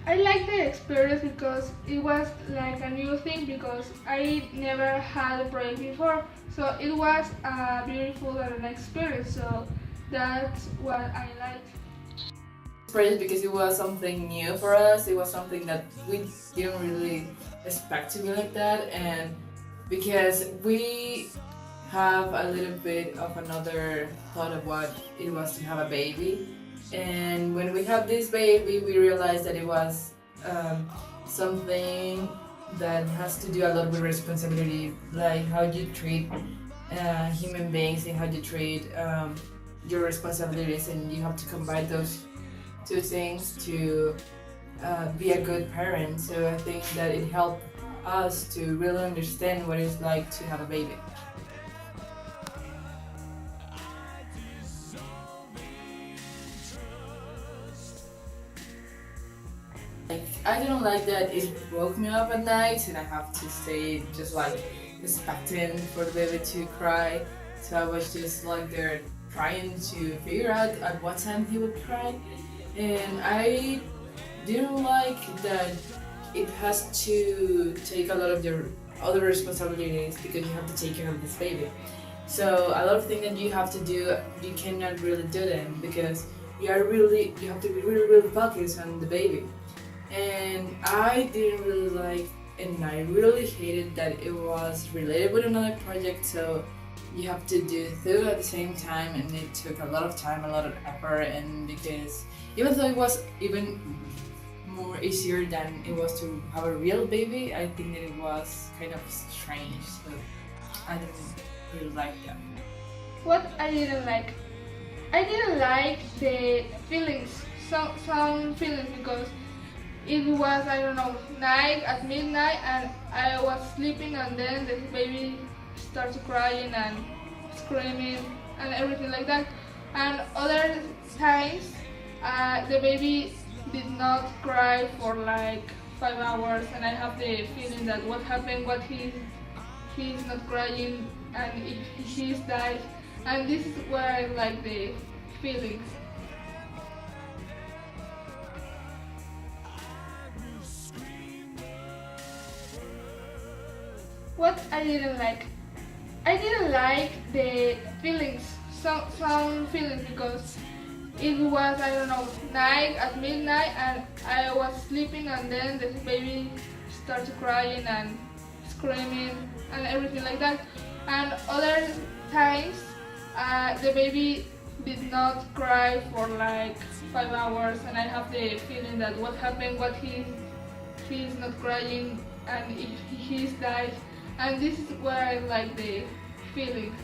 I like the experience because it was like a new thing because I never had a project before. So it was a beautiful and an experience. So that's what I like. Project because it was something new for us. It was something that we didn't really expect to be like that, and because we have a little bit of another thought of what it was to have a baby. And when we have this baby, we realized that it was something that has to do a lot with responsibility, like how you treat human beings and how you treat your responsibilities, and you have to combine those two things to be a good parent. So I think that it helped us to really understand what it's like to have a baby. Like, I didn't like that it woke me up at night and I have to stay just like expecting for the baby to cry. So I was just like there trying to figure out at what time he would cry. And I didn't like that it has to take a lot of your other responsibilities because you have to take care of this baby. So a lot of things that you have to do, you cannot really do them because you have to be really focused on the baby. And I didn't really like, and I really hated that it was related with another project. So you have to do two at the same time, and it took a lot of time, a lot of effort, and because even though it was even more easier than it was to have a real baby, I think that it was kind of strange. So I didn't really like that. What I didn't like, I didn't like the feelings, some feelings because it was, I don't know, night at midnight and I was sleeping and then the baby started crying and screaming and everything like that. And other times the baby did not cry for like 5 hours and I have the feeling that what happened, what he's not crying and if he's died. And this is where I like the feelings. What I didn't like, I didn't like the feelings, some feelings because it was, I don't know, night at midnight and I was sleeping and then the baby started crying and screaming and everything like that. And other times the baby did not cry for like 5 hours and I have the feeling that what happened, what he's not crying and if he's died. And this is where I like the feeling.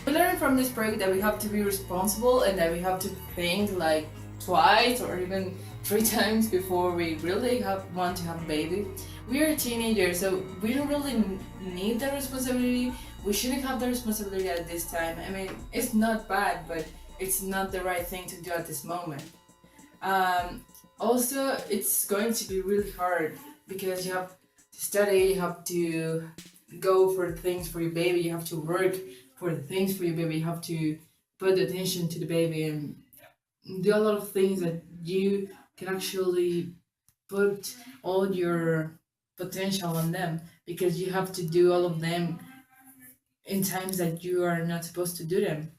We learned from this project that we have to be responsible and that we have to think like twice or even three times before we really want to have a baby. We are teenagers, so we don't really need the responsibility. We shouldn't have the responsibility at this time. I mean, it's not bad, but it's not the right thing to do at this moment. Also, it's going to be really hard because you have to study, you have to go for things for your baby, you have to work for the things for your baby, you have to put attention to the baby and do a lot of things that you can actually put all your potential on them because you have to do all of them in times that you are not supposed to do them.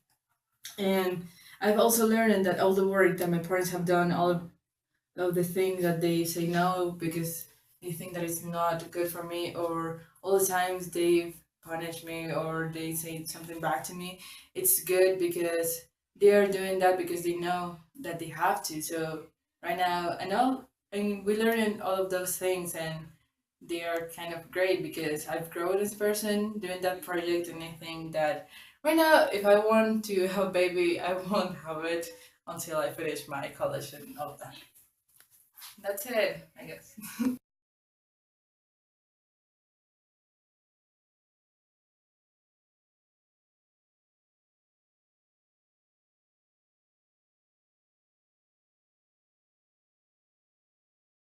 And I've also learned that all the work that my parents have done, all of the things that they say no because they think that it's not good for me, or all the times they've punished me or they say something back to me, it's good because they are doing that because they know that they have to. So right now, I mean, we learn all of those things and they are kind of great because I've grown as a person doing that project, and I think that right now, if I want to have a baby, I won't have it until I finish my college and all of that. That's it, I guess.